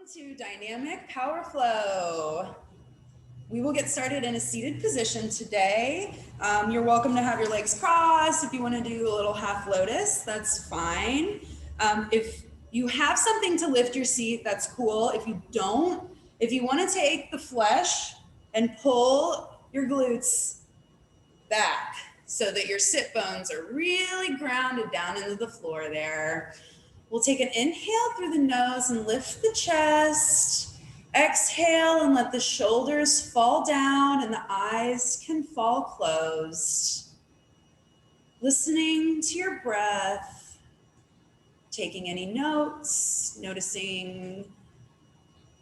To Dynamic Power Flow. We will get started in a seated position today. You're welcome to have your legs crossed. If you want to do a little half lotus, that's fine. If you have something to lift your seat, that's cool. If you don't, if you want to take the flesh and pull your glutes back so that your sit bones are really grounded down into the floor there. We'll take an inhale through the nose and lift the chest. Exhale and let the shoulders fall down and the eyes can fall closed. Listening to your breath, taking any notes, noticing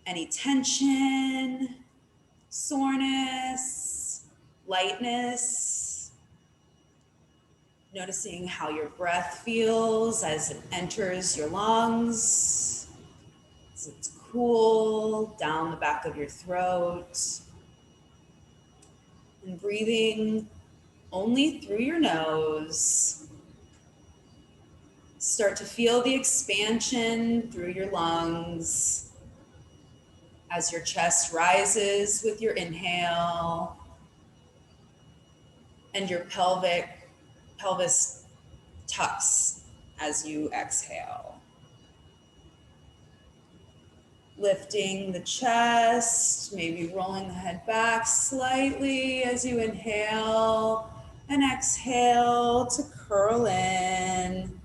any tension, soreness, lightness. Noticing how your breath feels as it enters your lungs, as it's cool down the back of your throat. And breathing only through your nose. Start to feel the expansion through your lungs as your chest rises with your inhale and your pelvis tucks as you exhale. Lifting the chest, maybe rolling the head back slightly as you inhale and exhale to curl in.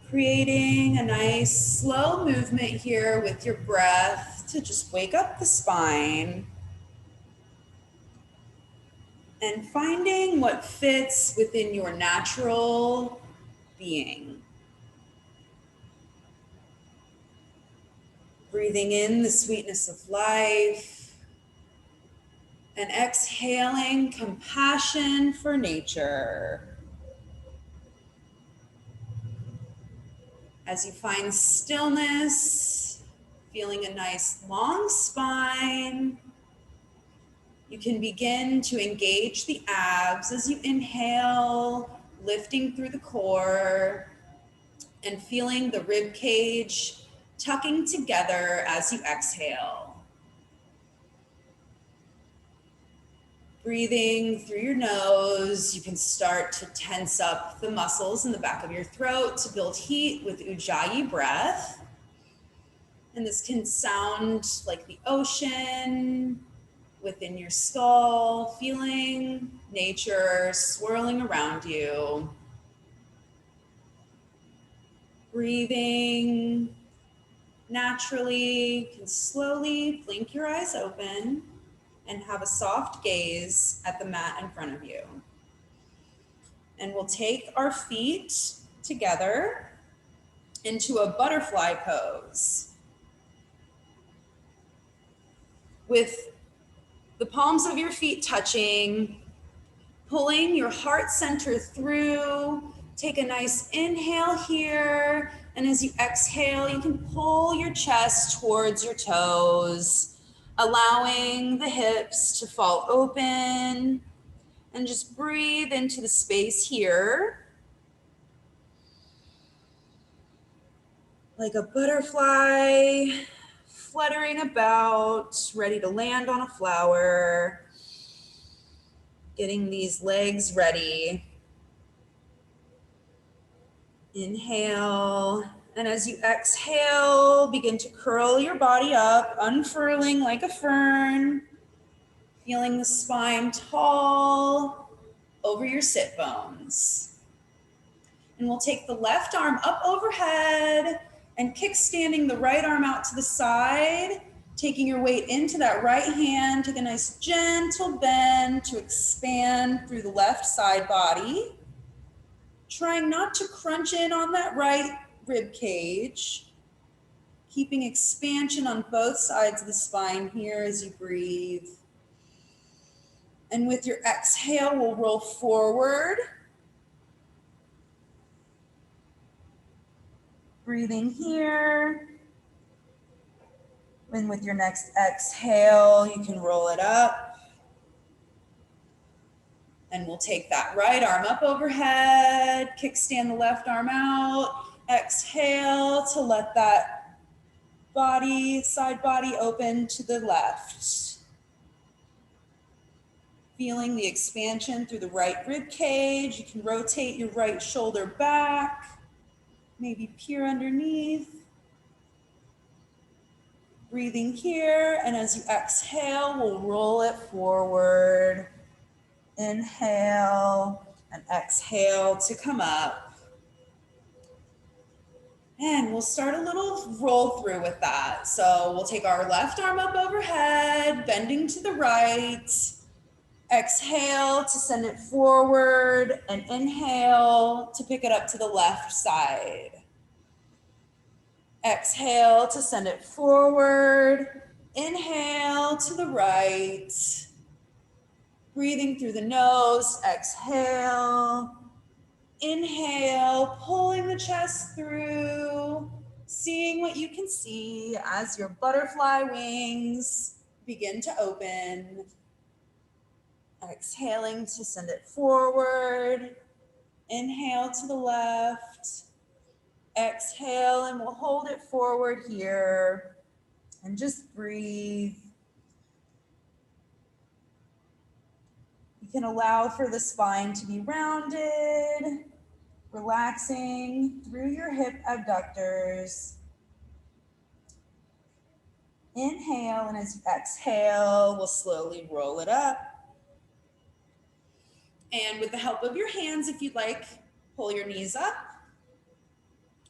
Creating a nice slow movement here with your breath to just wake up the spine. And finding what fits within your natural being. Breathing in the sweetness of life and exhaling compassion for nature. As you find stillness, feeling a nice long spine, you can begin to engage the abs as you inhale, lifting through the core and feeling the rib cage tucking together as you exhale. Breathing through your nose, you can start to tense up the muscles in the back of your throat to build heat with Ujjayi breath. And this can sound like the ocean within your skull, feeling nature swirling around you. Breathing naturally, you can slowly blink your eyes open and have a soft gaze at the mat in front of you. And we'll take our feet together into a butterfly pose. With the palms of your feet touching, pulling your heart center through. Take a nice inhale here. And as you exhale, you can pull your chest towards your toes, allowing the hips to fall open. And just breathe into the space here. Like a butterfly fluttering about, ready to land on a flower. Getting these legs ready. Inhale, and as you exhale, begin to curl your body up, unfurling like a fern, feeling the spine tall over your sit bones. And we'll take the left arm up overhead and kickstanding the right arm out to the side, taking your weight into that right hand. Take a nice gentle bend to expand through the left side body. Trying not to crunch in on that right rib cage. Keeping expansion on both sides of the spine here as you breathe. And with your exhale, we'll roll forward. Breathing here. And with your next exhale, you can roll it up. And we'll take that right arm up overhead, kickstand the left arm out, Exhale to let that body, side body open to the left. Feeling the expansion through the right rib cage. You can rotate your right shoulder back, maybe peer underneath. Breathing here, and as you exhale, we'll roll it forward. Inhale and exhale to come up. And we'll start a little roll through with that. So we'll take our left arm up overhead, bending to the right. Exhale to send it forward, and inhale to pick it up to the left side. Exhale to send it forward. Inhale to the right. Breathing through the nose. Exhale. Inhale, pulling the chest through. Seeing what you can see as your butterfly wings begin to open. Exhaling to send it forward. Inhale to the left. Exhale, and we'll hold it forward here and just breathe. You can allow for the spine to be rounded, relaxing through your hip abductors. Inhale, and as you exhale, we'll slowly roll it up. And with the help of your hands, if you'd like, pull your knees up.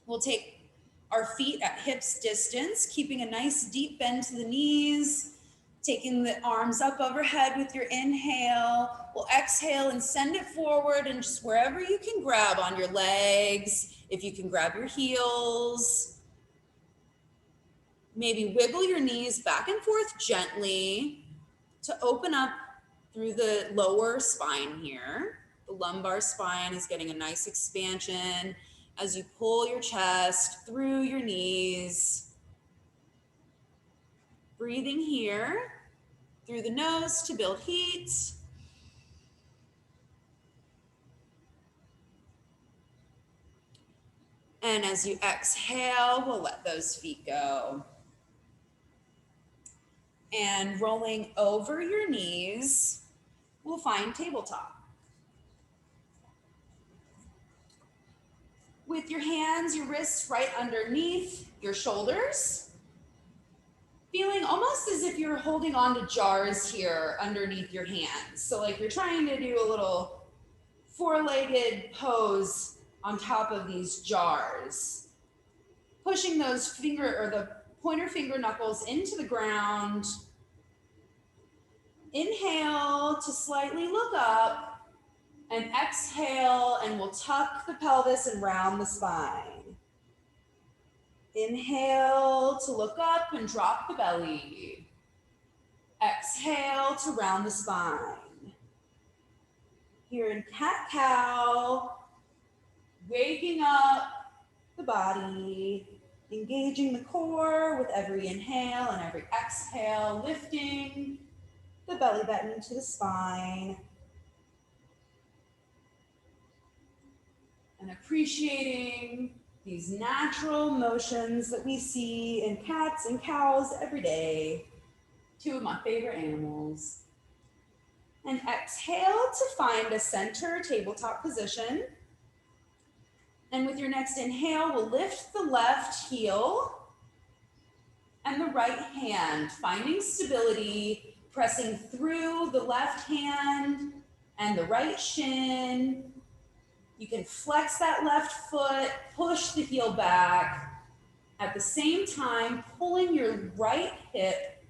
We'll take our feet at hips distance, keeping a nice deep bend to the knees, taking the arms up overhead with your inhale. We'll exhale and send it forward, and just wherever you can grab on your legs, if you can grab your heels, maybe wiggle your knees back and forth gently to open up through the lower spine here. The lumbar spine is getting a nice expansion as you pull your chest through your knees. Breathing here through the nose to build heat. And as you exhale, we'll let those feet go. And rolling over your knees, we'll find tabletop. With your hands, your wrists right underneath your shoulders, feeling almost as if you're holding on to jars here underneath your hands. So like you're trying to do a little four-legged pose on top of these jars. Pushing those the pointer finger knuckles into the ground. Inhale to slightly look up. And exhale, and we'll tuck the pelvis and round the spine. Inhale to look up and drop the belly. Exhale to round the spine. Here in cat-cow, waking up the body, engaging the core with every inhale and every exhale, lifting the belly button to the spine. And appreciating these natural motions that we see in cats and cows every day, two of my favorite animals. And exhale to find a center tabletop position. And with your next inhale, we'll lift the left heel and the right hand, finding stability, pressing through the left hand and the right shin. You can flex that left foot, push the heel back. At the same time, pulling your right hip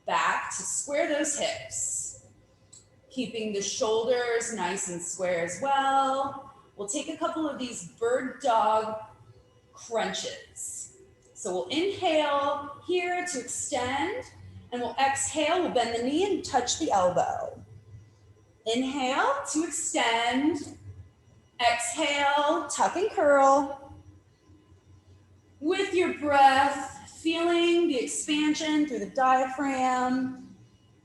back to square those hips. Keeping the shoulders nice and square as well. We'll take a couple of these bird dog crunches. So we'll inhale here to extend, and we'll exhale, we'll bend the knee and touch the elbow. Inhale to extend. Exhale, tuck and curl. With your breath, feeling the expansion through the diaphragm,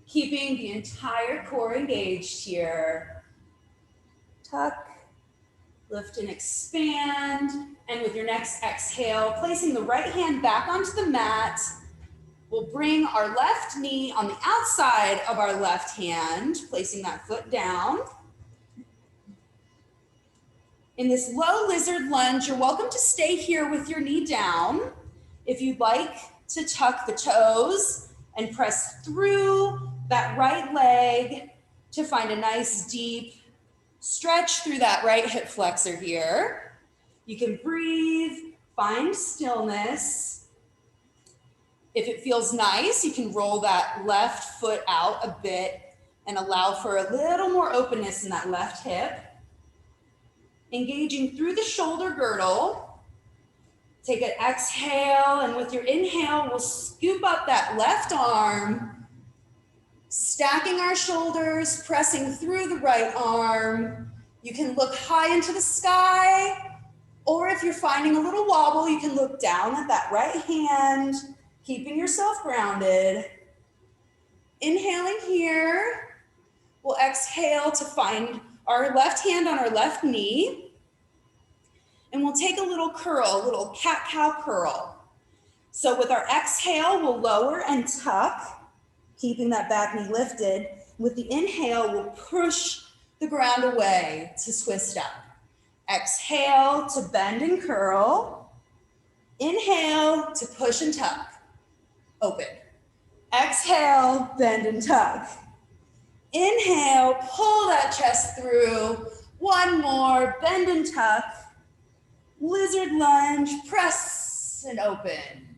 keeping the entire core engaged here. Tuck Lift and expand. And with your next exhale, placing the right hand back onto the mat, we'll bring our left knee on the outside of our left hand, placing that foot down. In this low lizard lunge, you're welcome to stay here with your knee down. If you'd like to tuck the toes and press through that right leg to find a nice deep stretch through that right hip flexor here. You can breathe, find stillness. If it feels nice, you can roll that left foot out a bit and allow for a little more openness in that left hip. Engaging through the shoulder girdle. Take an exhale, and with your inhale, we'll scoop up that left arm, stacking our shoulders, pressing through the right arm. You can look high into the sky, or if you're finding a little wobble, you can look down at that right hand, keeping yourself grounded. Inhaling here, we'll exhale to find our left hand on our left knee, and we'll take a little curl, a little cat-cow curl. So with our exhale, we'll lower and tuck, keeping that back knee lifted. With the inhale, we'll push the ground away to twist up. Exhale to bend and curl. Inhale to push and tuck. Open. Exhale, bend and tuck. Inhale, pull that chest through. One more, bend and tuck. Lizard lunge, press and open.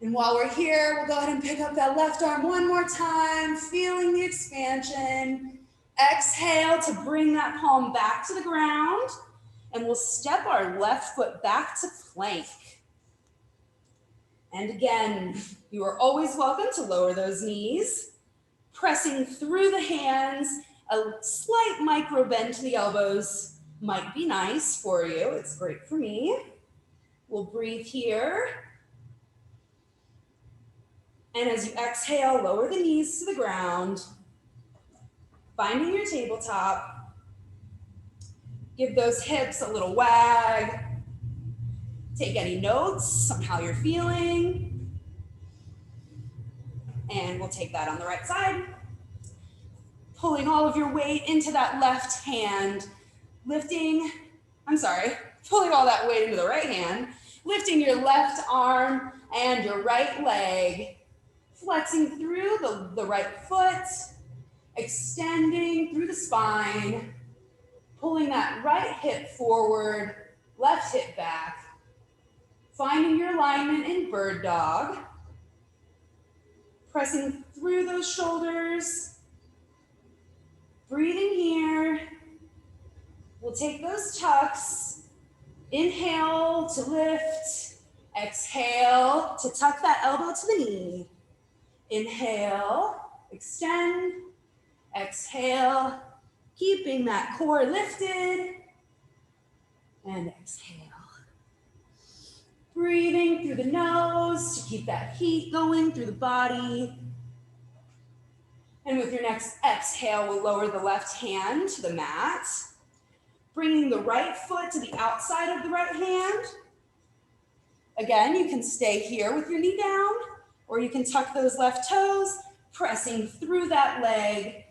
And while we're here, we'll go ahead and pick up that left arm one more time, feeling the expansion. Exhale to bring that palm back to the ground, and we'll step our left foot back to plank. And again, you are always welcome to lower those knees, pressing through the hands. A slight micro bend to the elbows might be nice for you. It's great for me. We'll breathe here. And as you exhale, lower the knees to the ground, finding your tabletop. Give those hips a little wag. Take any notes on how you're feeling. And we'll take that on the right side. Pulling all of your weight into that left hand, pulling all that weight into the right hand, lifting your left arm and your right leg, flexing through the right foot, extending through the spine, pulling that right hip forward, left hip back, finding your alignment in bird dog, pressing through those shoulders, breathing here. We'll take those tucks. Inhale to lift. Exhale to tuck that elbow to the knee. Inhale, extend. Exhale, keeping that core lifted. And exhale. Breathing through the nose to keep that heat going through the body. And with your next exhale, we'll lower the left hand to the mat, bringing the right foot to the outside of the right hand. Again, you can stay here with your knee down, or you can tuck those left toes, pressing through that leg,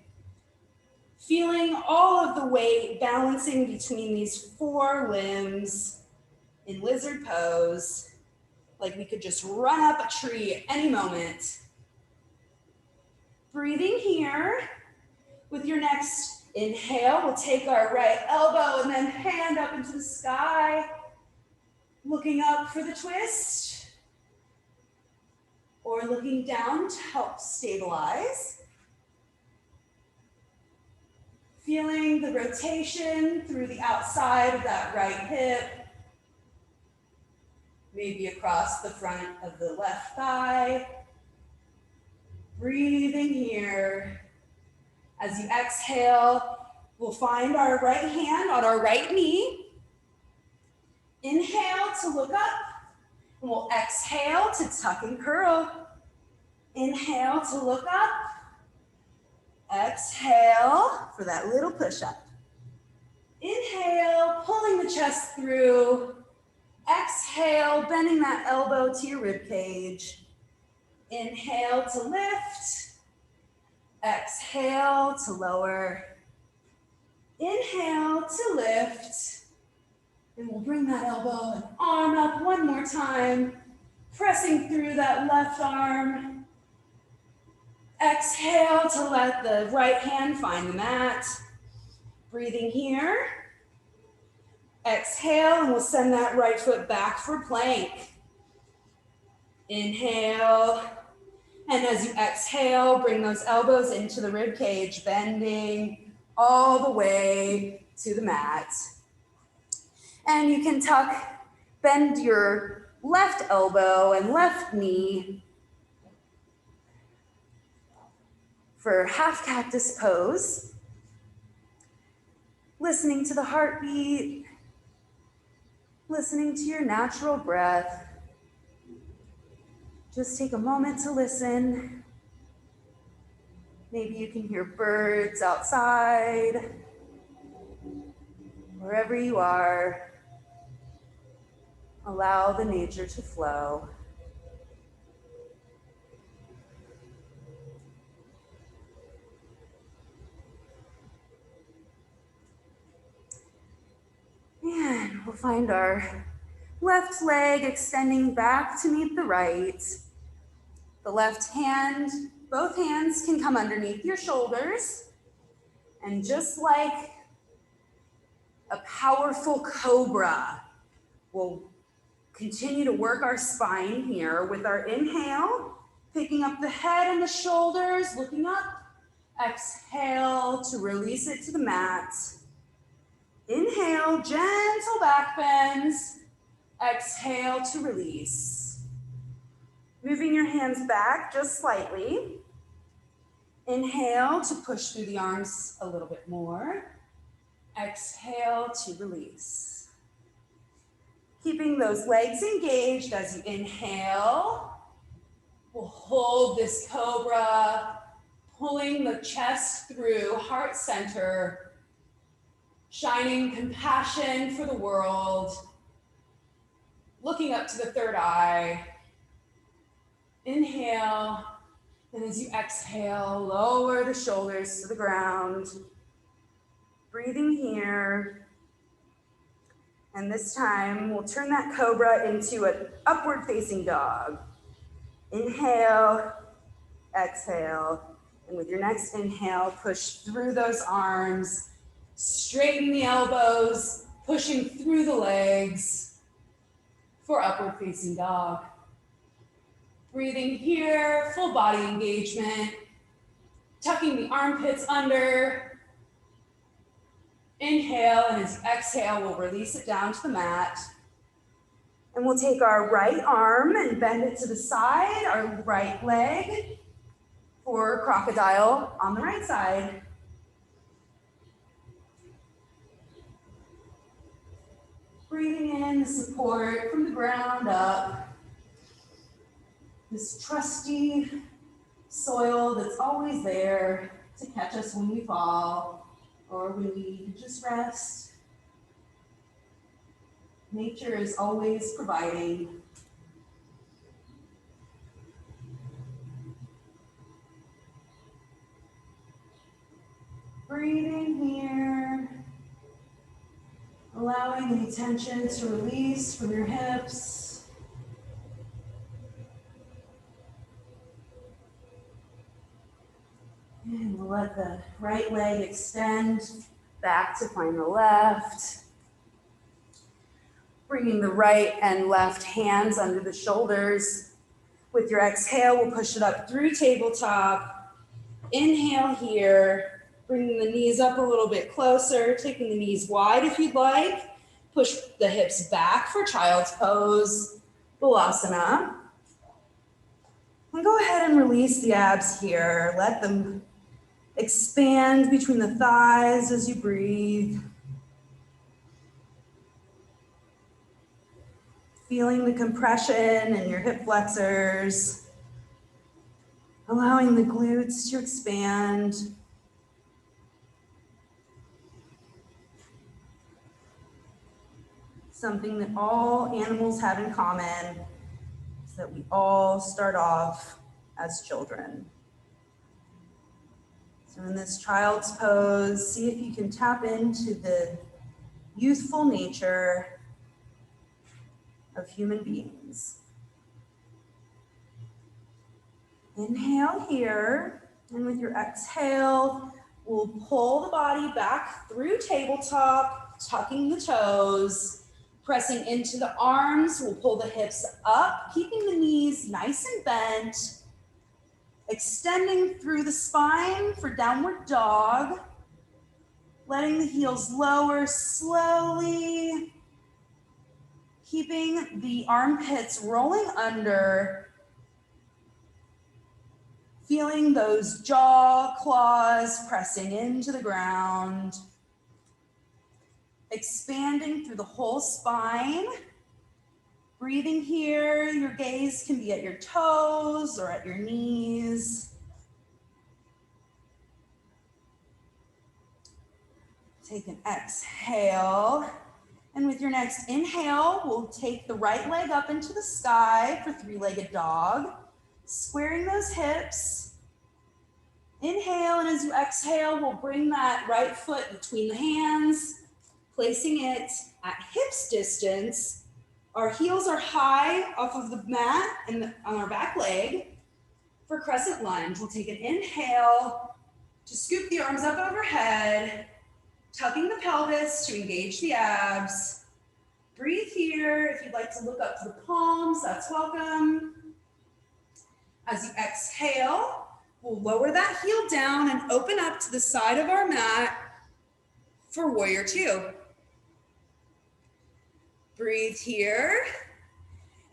feeling all of the weight balancing between these four limbs in lizard pose, like we could just run up a tree at any moment. Breathing here. With your next inhale, we'll take our right elbow and then hand up into the sky, looking up for the twist, or looking down to help stabilize. Feeling the rotation through the outside of that right hip, maybe across the front of the left thigh. Breathing here. As you exhale, we'll find our right hand on our right knee. Inhale to look up, and we'll exhale to tuck and curl. Inhale to look up. Exhale for that little push-up. Inhale, pulling the chest through. Exhale, bending that elbow to your rib cage. Inhale to lift. Exhale to lower. Inhale to lift. And we'll bring that elbow and arm up one more time, pressing through that left arm. Exhale to let the right hand find the mat. Breathing here. Exhale, and we'll send that right foot back for plank. Inhale, and as you exhale, bring those elbows into the rib cage, bending all the way to the mat. And you can bend your left elbow and left knee for half cactus pose. Listening to the heartbeat, listening to your natural breath. Just take a moment to listen. Maybe you can hear birds outside, wherever you are. Allow the nature to flow. And we'll find our left leg extending back to meet the right. The left hand, both hands can come underneath your shoulders. And just like a powerful cobra, we'll continue to work our spine here with our inhale, picking up the head and the shoulders, looking up. Exhale to release it to the mat. Inhale, gentle back bends. Exhale to release. Moving your hands back just slightly. Inhale to push through the arms a little bit more. Exhale to release. Keeping those legs engaged as you inhale. We'll hold this cobra, pulling the chest through, heart center, shining compassion for the world, looking up to the third eye. Inhale, and as you exhale, lower the shoulders to the ground. Breathing here. And this time, we'll turn that cobra into an upward facing dog. Inhale, exhale, and with your next inhale, push through those arms, straighten the elbows, pushing through the legs for upward facing dog. Breathing here, full body engagement, tucking the armpits under. Inhale, and as you exhale, we'll release it down to the mat. And we'll take our right arm and bend it to the side, our right leg for crocodile on the right side. Breathing in the support from the ground up. This trusty soil that's always there to catch us when we fall or when we need to just rest. Nature is always providing. Breathing here. Allowing any tension to release from your hips. And we'll let the right leg extend back to find the left. Bringing the right and left hands under the shoulders. With your exhale, we'll push it up through tabletop. Inhale here, bringing the knees up a little bit closer, taking the knees wide if you'd like. Push the hips back for child's pose, Balasana. And go ahead and release the abs here. Let them expand between the thighs as you breathe. Feeling the compression in your hip flexors. Allowing the glutes to expand. something that all animals have in common is that we all start off as children. So in this child's pose, see if you can tap into the youthful nature of human beings. Inhale here, and with your exhale, we'll pull the body back through tabletop, tucking the toes, pressing into the arms. We'll pull the hips up, keeping the knees nice and bent, extending through the spine for downward dog, letting the heels lower slowly, keeping the armpits rolling under, feeling those jaw claws pressing into the ground, expanding through the whole spine. Breathing here, your gaze can be at your toes or at your knees. Take an exhale. And with your next inhale, we'll take the right leg up into the sky for three-legged dog. Squaring those hips. Inhale, and as you exhale, we'll bring that right foot between the hands, placing it at hips distance. Our heels are high off of the mat and on our back leg. For crescent lunge, we'll take an inhale to scoop the arms up overhead, tucking the pelvis to engage the abs. Breathe here. If you'd like to look up to the palms, that's welcome. As you exhale, we'll lower that heel down and open up to the side of our mat for warrior two. Breathe here.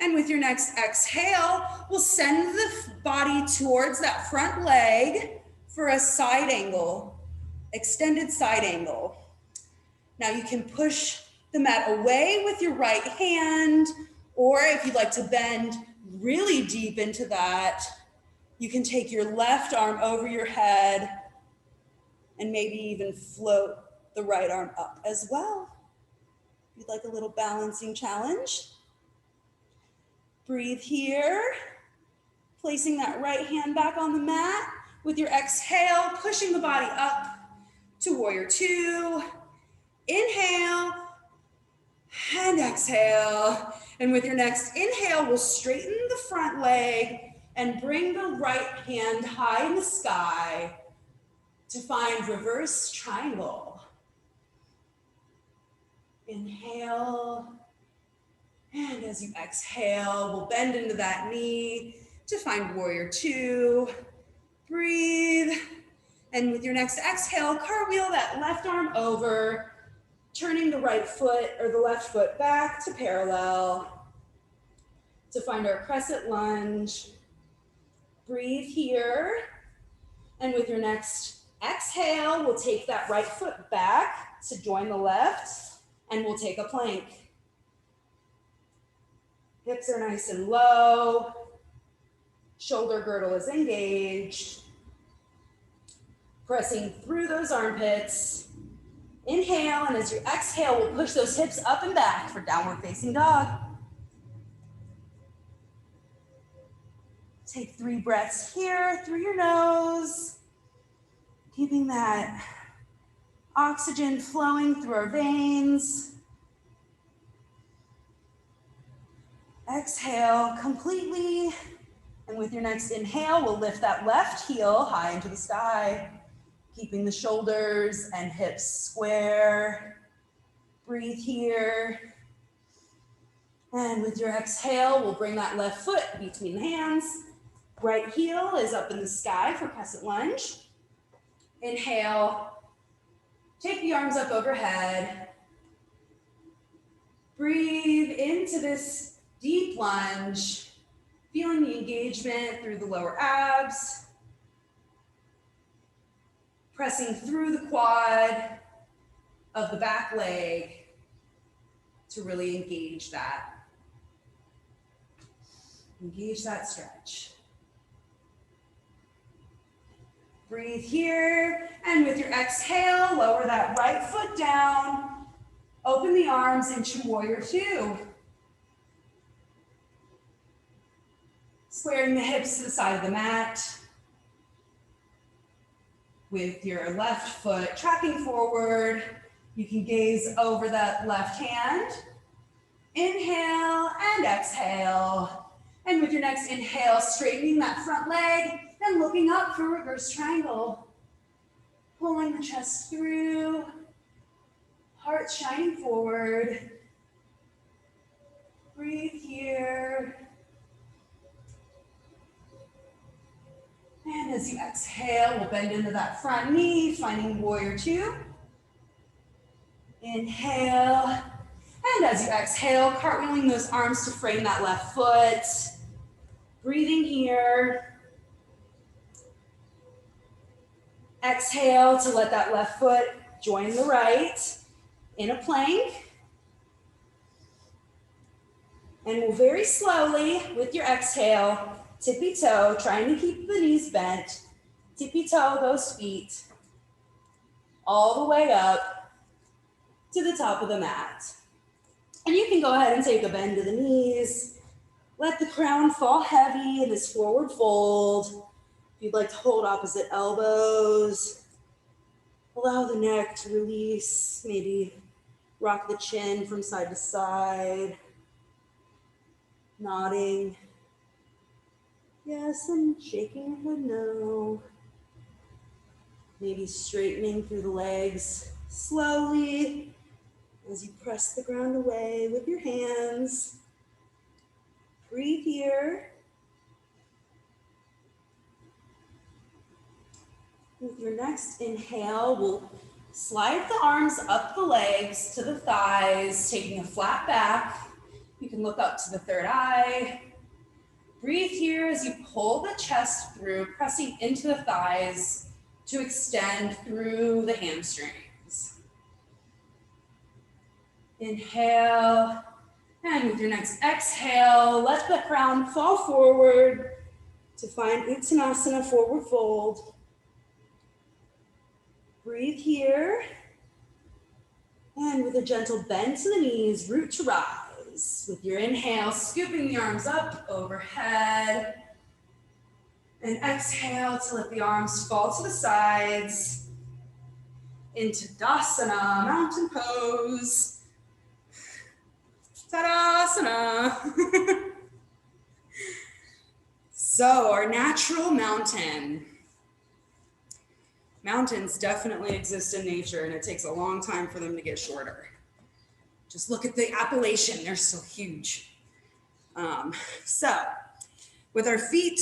And with your next exhale, we'll send the body towards that front leg for a side angle, extended side angle. Now you can push the mat away with your right hand, or if you'd like to bend really deep into that, you can take your left arm over your head and maybe even float the right arm up as well. If you'd like a little balancing challenge. Breathe here, placing that right hand back on the mat. With your exhale, pushing the body up to warrior two. Inhale and exhale. And with your next inhale, we'll straighten the front leg and bring the right hand high in the sky to find reverse triangle. Inhale. And as you exhale, we'll bend into that knee to find warrior two. Breathe. And with your next exhale, cartwheel that left arm over, turning the right foot or the left foot back to parallel to find our crescent lunge. Breathe here. And with your next exhale, we'll take that right foot back to join the left, and we'll take a plank. Hips are nice and low. Shoulder girdle is engaged. Pressing through those armpits. Inhale, and as you exhale, we'll push those hips up and back for downward facing dog. Take 3 breaths here through your nose, keeping that oxygen flowing through our veins. Exhale completely, and with your next inhale, we'll lift that left heel high into the sky, keeping the shoulders and hips square. Breathe here. And with your exhale, we'll bring that left foot between the hands. Right heel is up in the sky for crescent lunge. Inhale. Take the arms up overhead. Breathe into this deep lunge, feeling the engagement through the lower abs, pressing through the quad of the back leg to really engage that. Engage that stretch. Breathe here, and with your exhale, lower that right foot down, Open the arms into warrior two. Squaring the hips to the side of the mat. With your left foot tracking forward, you can gaze over that left hand. Inhale and exhale. And with your next inhale, straightening that front leg, then looking up for reverse triangle. Pulling the chest through, heart shining forward. Breathe here. And as you exhale, we'll bend into that front knee, finding warrior two. Inhale. And as you exhale, cartwheeling those arms to frame that left foot. Breathing here. Exhale to let that left foot join the right in a plank. And we'll very slowly, with your exhale, tippy toe, trying to keep the knees bent. Tippy toe those feet all the way up to the top of the mat. And you can go ahead and take a bend to the knees. Let the crown fall heavy in this forward fold. If you'd like to hold opposite elbows, allow the neck to release, maybe rock the chin from side to side, nodding. Yes, and shaking your head no. Maybe straightening through the legs slowly as you press the ground away with your hands. Breathe here. With your next inhale, we'll slide the arms up the legs to the thighs, taking a flat back. You can look up to the third eye. Breathe here as you pull the chest through, pressing into the thighs to extend through the hamstrings. Inhale, and with your next exhale, let the crown fall forward to find Uttanasana, forward fold. Breathe here, and with a gentle bend to the knees, root to rise. With your inhale, scooping the arms up overhead, and exhale to let the arms fall to the sides into Tadasana, mountain pose. Tadasana. So our natural mountain. Mountains definitely exist in nature, and it takes a long time for them to get shorter. Just look at the Appalachian, they're still huge. So with our feet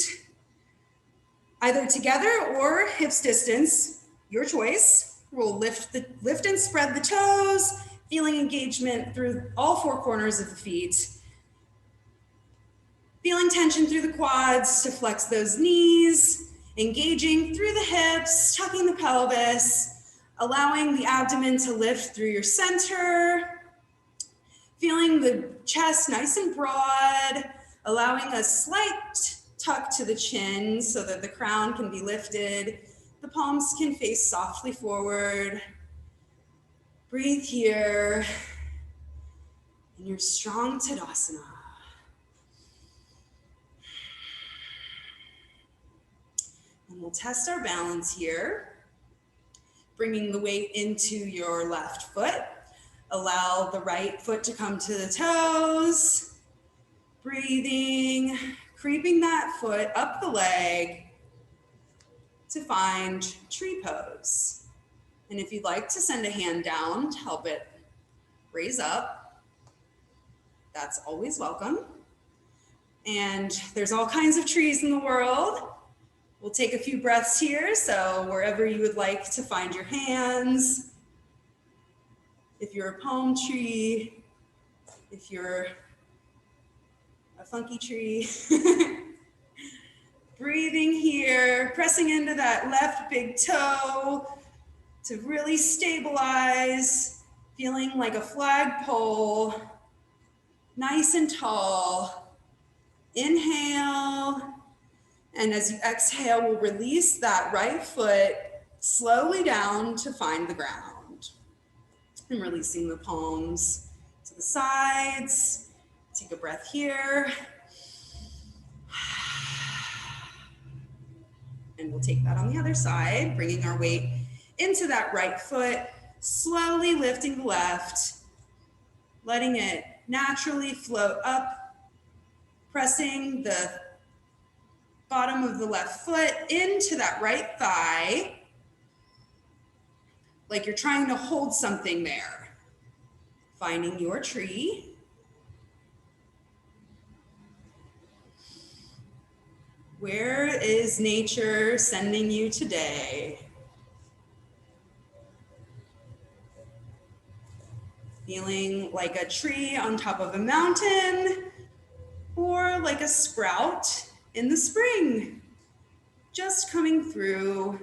either together or hips distance, your choice, we'll lift and spread the toes, feeling engagement through all four corners of the feet. Feeling tension through the quads to flex those knees, engaging through the hips, tucking the pelvis, allowing the abdomen to lift through your center, feeling the chest nice and broad, allowing a slight tuck to the chin so that the crown can be lifted. The palms can face softly forward. Breathe here in your strong Tadasana. And we'll test our balance here, bringing the weight into your left foot. Allow the right foot to come to the toes. Breathing, creeping that foot up the leg to find tree pose. And if you'd like to send a hand down to help it raise up, that's always welcome. And there's all kinds of trees in the world. We'll take a few breaths here, so wherever you would like to find your hands. If you're a palm tree, if you're a funky tree. Breathing here, pressing into that left big toe to really stabilize, feeling like a flagpole, nice and tall. Inhale. And as you exhale, we'll release that right foot slowly down to find the ground. And releasing the palms to the sides. Take a breath here. And we'll take that on the other side, bringing our weight into that right foot, slowly lifting the left, letting it naturally float up, pressing the bottom of the left foot into that right thigh, like you're trying to hold something there. Finding your tree. Where is nature sending you today? Feeling like a tree on top of a mountain, or like a sprout in the spring, just coming through.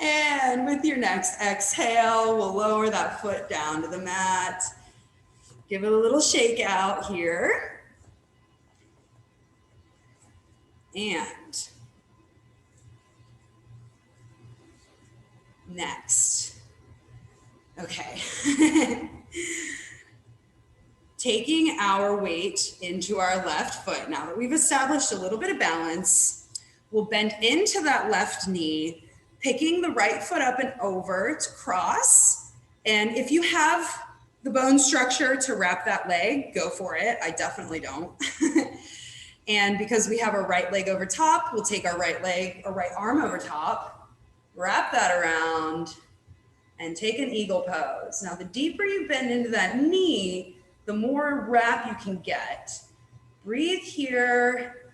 And with your next exhale, we'll lower that foot down to the mat. Give it a little shake out here. And next. Okay. Taking our weight into our left foot. Now that we've established a little bit of balance, we'll bend into that left knee, picking the right foot up and over to cross. And if you have the bone structure to wrap that leg, go for it. I definitely don't. And because we have our right leg over top, we'll take our right leg or right arm over top, wrap that around, and take an eagle pose. Now, the deeper you bend into that knee, the more wrap you can get. Breathe here.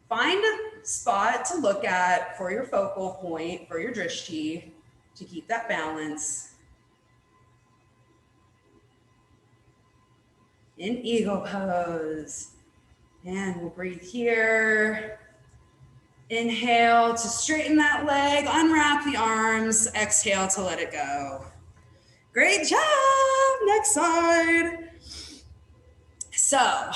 Find a spot to look at for your focal point, for your drishti, to keep that balance. In eagle pose. And we'll breathe here. Inhale to straighten that leg, unwrap the arms, exhale to let it go. Great job, next side. So,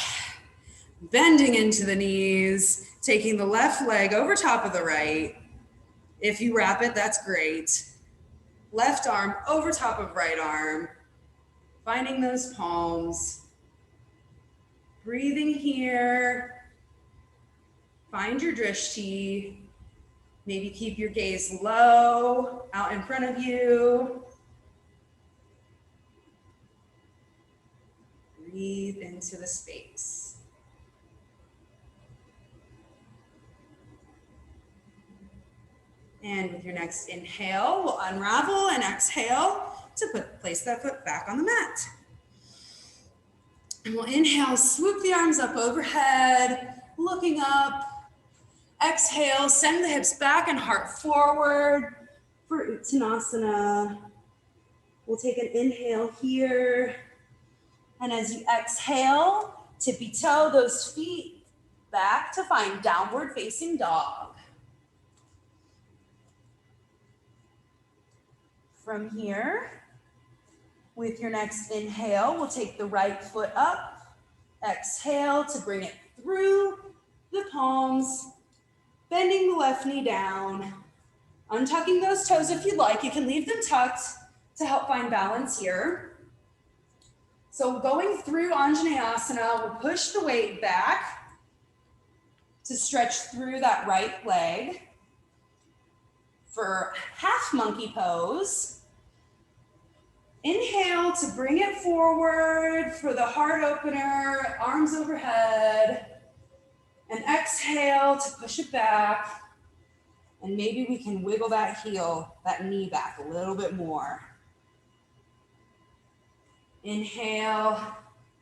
bending into the knees, taking the left leg over top of the right. If you wrap it, that's great. Left arm over top of right arm, finding those palms. Breathing here. Find your drishti. Maybe keep your gaze low, out in front of you. Breathe into the space. And with your next inhale, we'll unravel and exhale to place that foot back on the mat. And we'll inhale, swoop the arms up overhead, looking up. Exhale, send the hips back and heart forward for Uttanasana. We'll take an inhale here. And as you exhale, tippy toe those feet back to find downward facing dog. From here, with your next inhale, we'll take the right foot up. Exhale to bring it through the palms, bending the left knee down, untucking those toes if you'd like. You can leave them tucked to help find balance here. So going through Anjaneyasana, we'll push the weight back to stretch through that right leg. For half monkey pose, inhale to bring it forward for the heart opener, arms overhead, and exhale to push it back. And maybe we can wiggle that heel, that knee back a little bit more. Inhale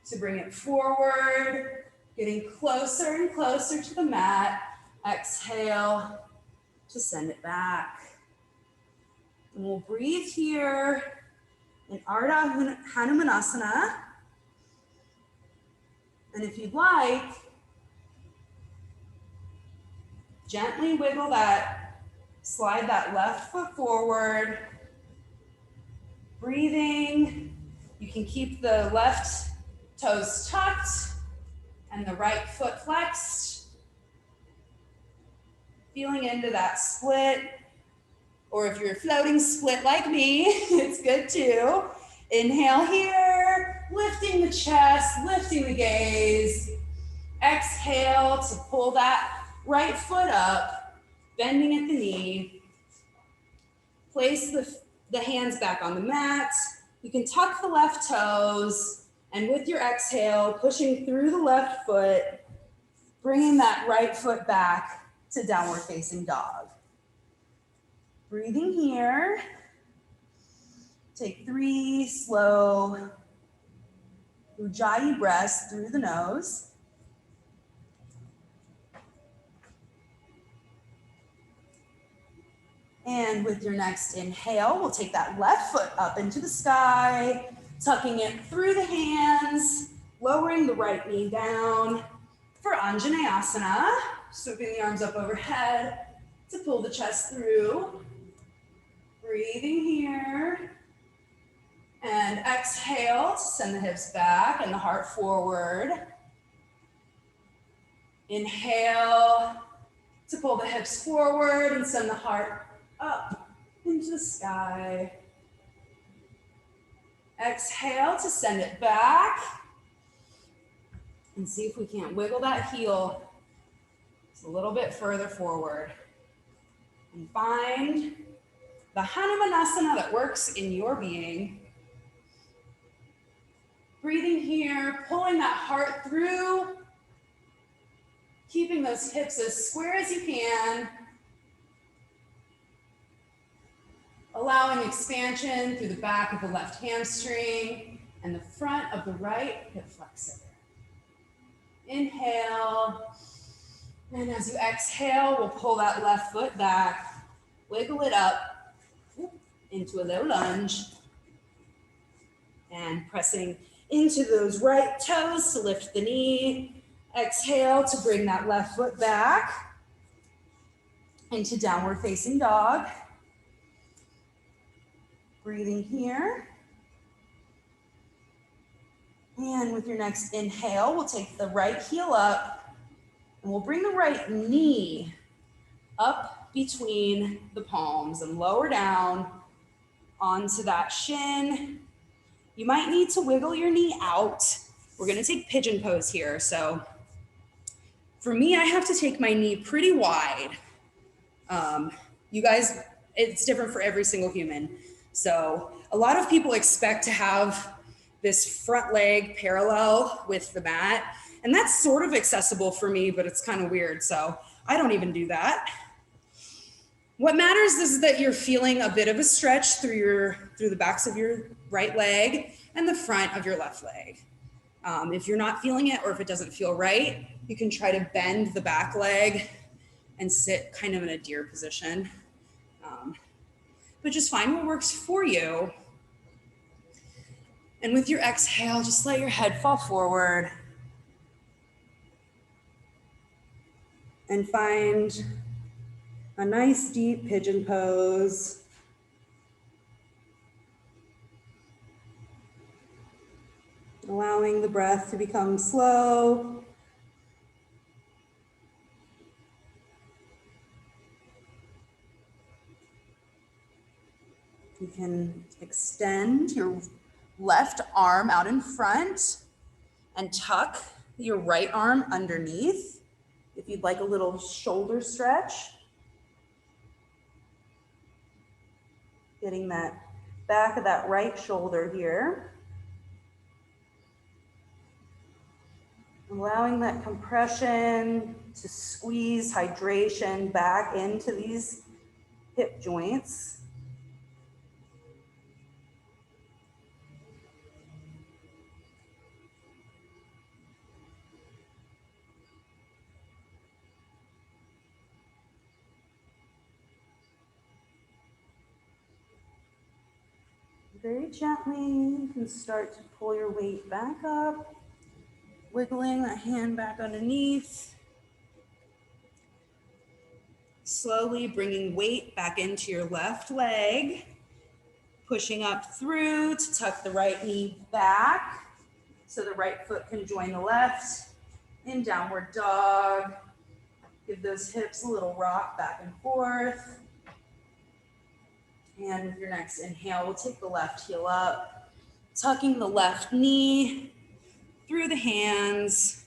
to bring it forward, getting closer and closer to the mat. Exhale to send it back. And we'll breathe here in Ardha Hanumanasana. And if you'd like, gently wiggle that, slide that left foot forward. Breathing. You can keep the left toes tucked and the right foot flexed. Feeling into that split Or if you're floating split like me, it's good too. Inhale here, lifting the chest, lifting the gaze. Exhale to pull that right foot up, bending at the knee. Place the hands back on the mat. You can tuck the left toes, and with your exhale, pushing through the left foot, bringing that right foot back to downward facing dog. Breathing here. Take 3 slow Ujjayi breaths through the nose. And with your next inhale, we'll take that left foot up into the sky, tucking it through the hands, lowering the right knee down for Anjaneyasana. Swooping the arms up overhead to pull the chest through. Breathing here. And exhale to send the hips back and the heart forward. Inhale to pull the hips forward and send the heart up into the sky. Exhale to send it back. And see if we can't wiggle that heel just a little bit further forward. And find the Hanumanasana that works in your being. Breathing here, pulling that heart through, keeping those hips as square as you can, allowing expansion through the back of the left hamstring and the front of the right hip flexor. Inhale, and as you exhale, we'll pull that left foot back, wiggle it up into a low lunge, and pressing into those right toes to lift the knee. Exhale to bring that left foot back into downward facing dog. Breathing here. And with your next inhale, we'll take the right heel up and we'll bring the right knee up between the palms and lower down onto that shin. You might need to wiggle your knee out. We're gonna take pigeon pose here. So for me, I have to take my knee pretty wide. You guys, it's different for every single human. So a lot of people expect to have this front leg parallel with the mat. And that's sort of accessible for me, but it's kind of weird. So I don't even do that. What matters is that you're feeling a bit of a stretch through the backs of your right leg and the front of your left leg. If you're not feeling it or if it doesn't feel right, you can try to bend the back leg and sit kind of in a deer position. But just find what works for you. And with your exhale, just let your head fall forward. And find a nice deep pigeon pose. Allowing the breath to become slow. You can extend your left arm out in front and tuck your right arm underneath if you'd like a little shoulder stretch. Getting that back of that right shoulder here. Allowing that compression to squeeze hydration back into these hip joints. Very gently, you can start to pull your weight back up, wiggling that hand back underneath. Slowly bringing weight back into your left leg, pushing up through to tuck the right knee back so the right foot can join the left in downward dog. Give those hips a little rock back and forth. And with your next inhale, we'll take the left heel up, tucking the left knee through the hands,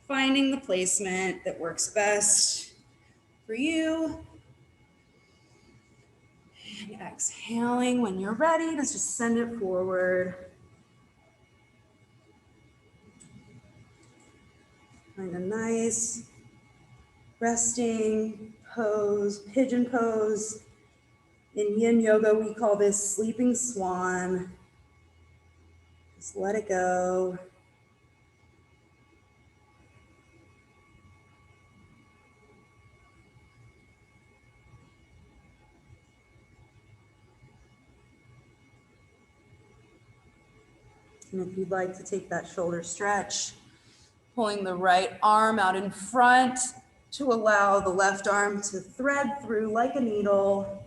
finding the placement that works best for you. And exhaling when you're ready to just send it forward. Find a nice resting pose, pigeon pose. In yin yoga, we call this sleeping swan. Just let it go. And if you'd like to take that shoulder stretch, pulling the right arm out in front to allow the left arm to thread through like a needle.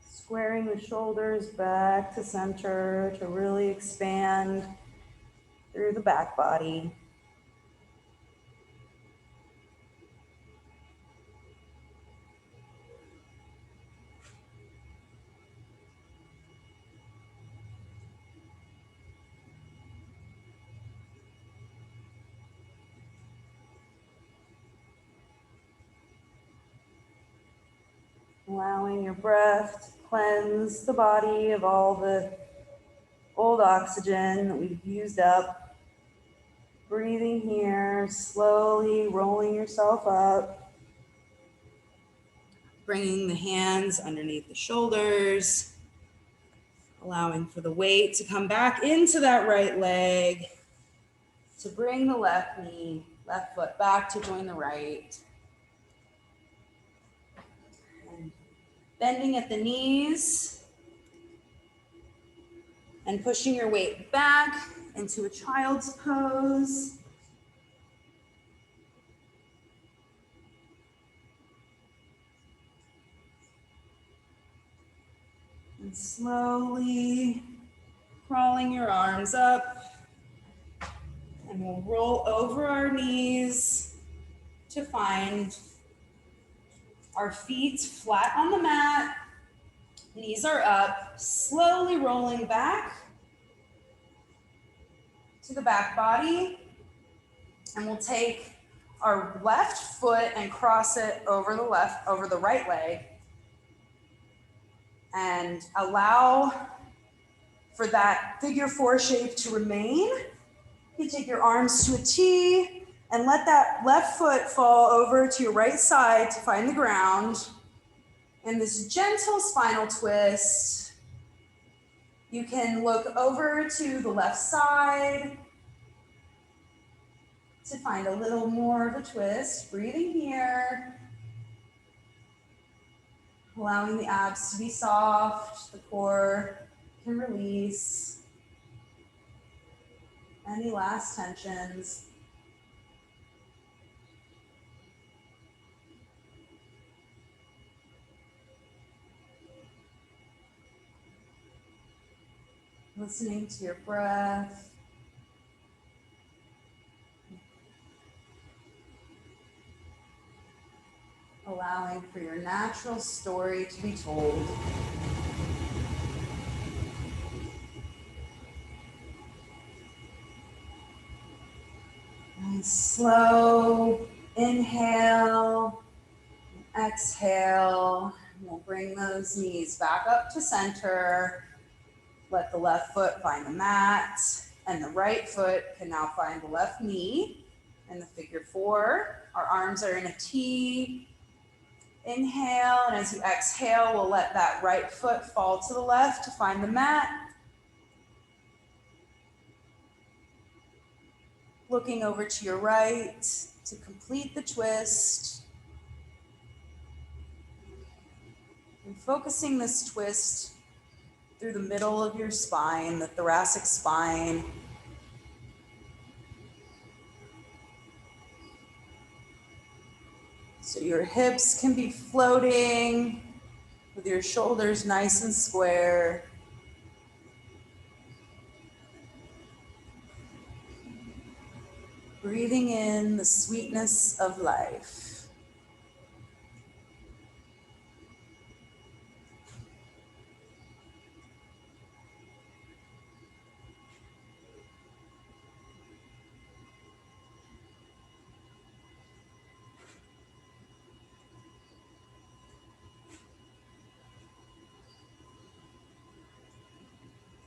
Squaring the shoulders back to center to really expand through the back body. Allowing your breath to cleanse the body of all the old oxygen that we've used up. Breathing here, slowly rolling yourself up. Bringing the hands underneath the shoulders. Allowing for the weight to come back into that right leg. To bring the left knee, left foot back to join the right. And bending at the knees. And pushing your weight back into a child's pose. And slowly crawling your arms up. And we'll roll over our knees to find our feet flat on the mat. Knees are up, slowly rolling back to the back body. And we'll take our left foot and cross it over the right leg. And allow for that figure four shape to remain. You take your arms to a T and let that left foot fall over to your right side to find the ground. And this gentle spinal twist. You can look over to the left side to find a little more of a twist. Breathing here. Allowing the abs to be soft, the core can release. Any last tensions? Listening to your breath. Allowing for your natural story to be told. And slow inhale, exhale. We'll bring those knees back up to center. Let the left foot find the mat, and the right foot can now find the left knee in the figure four. Our arms are in a T. Inhale, and as you exhale, we'll let that right foot fall to the left to find the mat. Looking over to your right to complete the twist. And focusing this twist through the middle of your spine, the thoracic spine. So your hips can be floating with your shoulders nice and square. Breathing in the sweetness of life.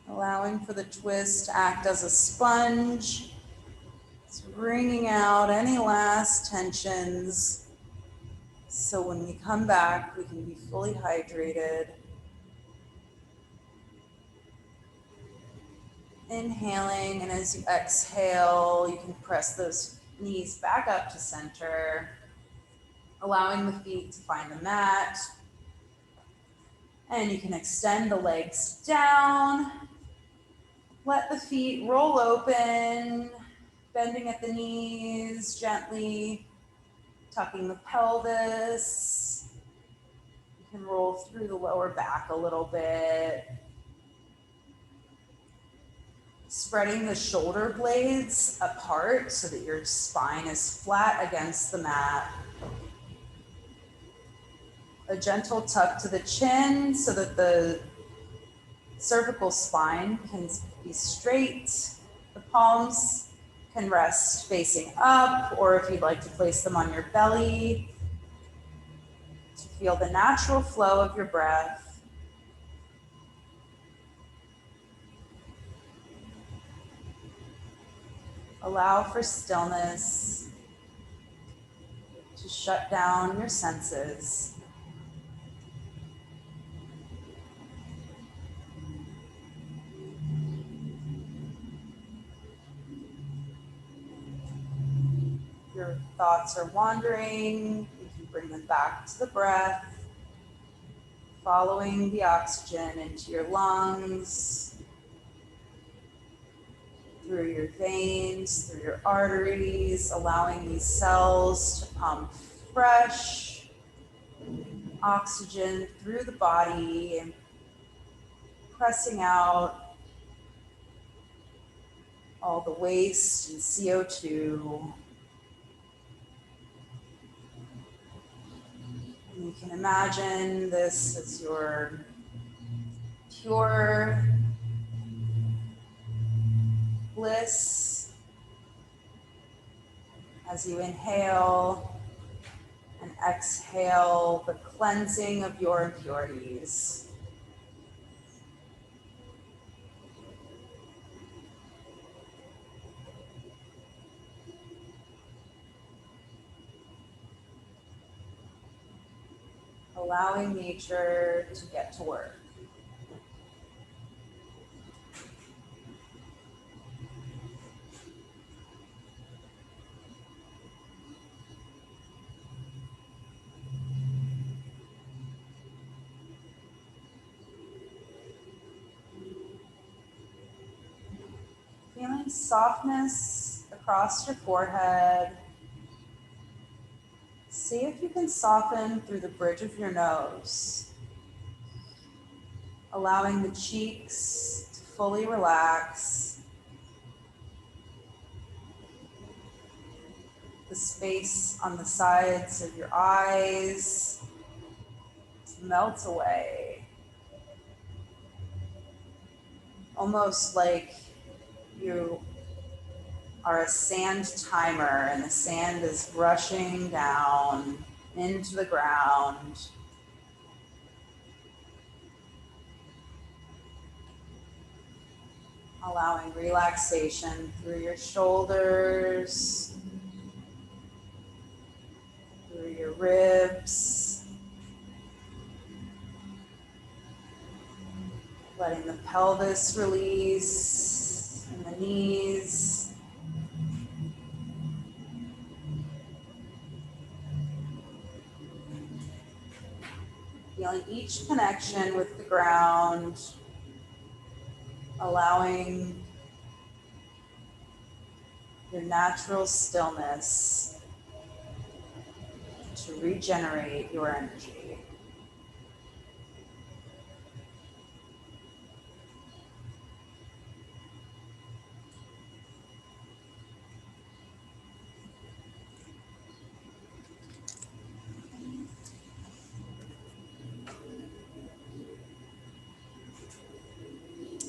Allowing for the twist to act as a sponge. It's wringing out any last tensions. So when we come back, we can be fully hydrated. Inhaling, and as you exhale, you can press those knees back up to center, allowing the feet to find the mat. And you can extend the legs down. Let the feet roll open, bending at the knees, gently tucking the pelvis. You can roll through the lower back a little bit. Spreading the shoulder blades apart so that your spine is flat against the mat. A gentle tuck to the chin so that the cervical spine can be straight. The palms can rest facing up, or if you'd like to place them on your belly to feel the natural flow of your breath. Allow for stillness to shut down your senses. Your thoughts are wandering, you can bring them back to the breath, following the oxygen into your lungs, through your veins, through your arteries, allowing these cells to pump fresh oxygen through the body and pressing out all the waste and CO2. And you can imagine this as your pure bliss as you inhale and exhale the cleansing of your impurities. Allowing nature to get to work. Feeling softness across your forehead. See if you can soften through the bridge of your nose, allowing the cheeks to fully relax, the space on the sides of your eyes to melt away, almost like you are a sand timer and the sand is rushing down into the ground. Allowing relaxation through your shoulders, through your ribs, letting the pelvis release and the knees. Feeling each connection with the ground, allowing your natural stillness to regenerate your energy.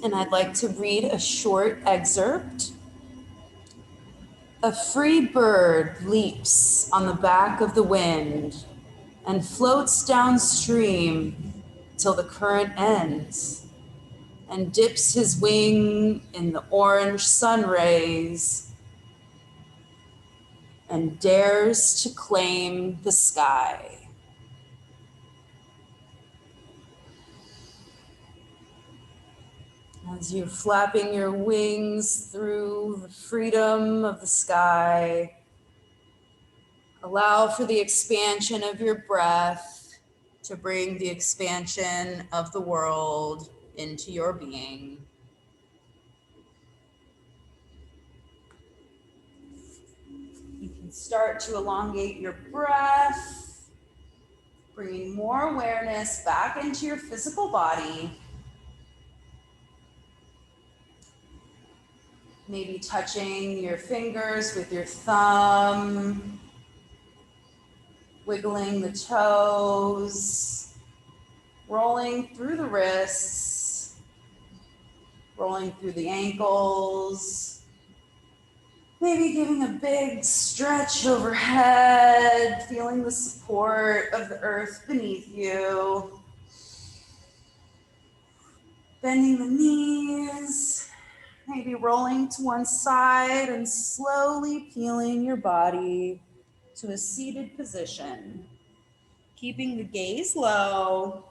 and I'd like to read a short excerpt. A free bird leaps on the back of the wind and floats downstream till the current ends, and dips his wing in the orange sun rays and dares to claim the sky. As you're flapping your wings through the freedom of the sky, allow for the expansion of your breath to bring the expansion of the world into your being. You can start to elongate your breath, bringing more awareness back into your physical body. Maybe touching your fingers with your thumb, wiggling the toes, rolling through the wrists, rolling through the ankles, maybe giving a big stretch overhead, feeling the support of the earth beneath you, bending the knees, maybe rolling to one side and slowly peeling your body to a seated position, keeping the gaze low,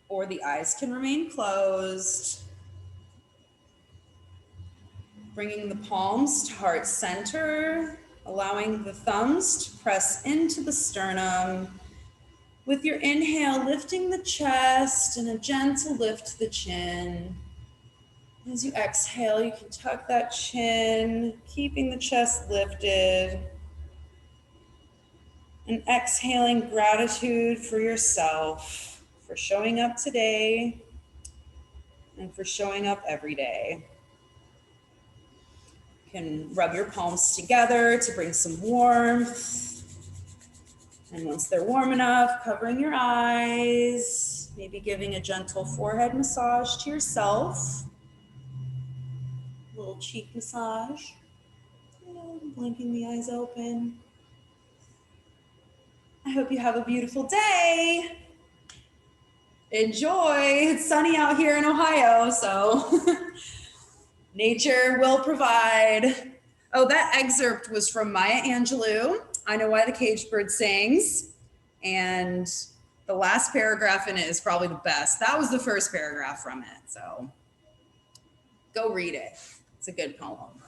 or the eyes can remain closed. Bringing the palms to heart center, allowing the thumbs to press into the sternum. With your inhale, lifting the chest and a gentle lift to the chin. As you exhale, you can tuck that chin, keeping the chest lifted. And exhaling gratitude for yourself, for showing up today and for showing up every day. You can rub your palms together to bring some warmth. And once they're warm enough, covering your eyes, maybe giving a gentle forehead massage to yourself. A little cheek massage. And blinking the eyes open. I hope you have a beautiful day. Enjoy. It's sunny out here in Ohio, so nature will provide. Oh, that excerpt was from Maya Angelou. I Know Why the Caged Bird Sings. And the last paragraph in it is probably the best. That was the first paragraph from it. So go read it. It's a good poem.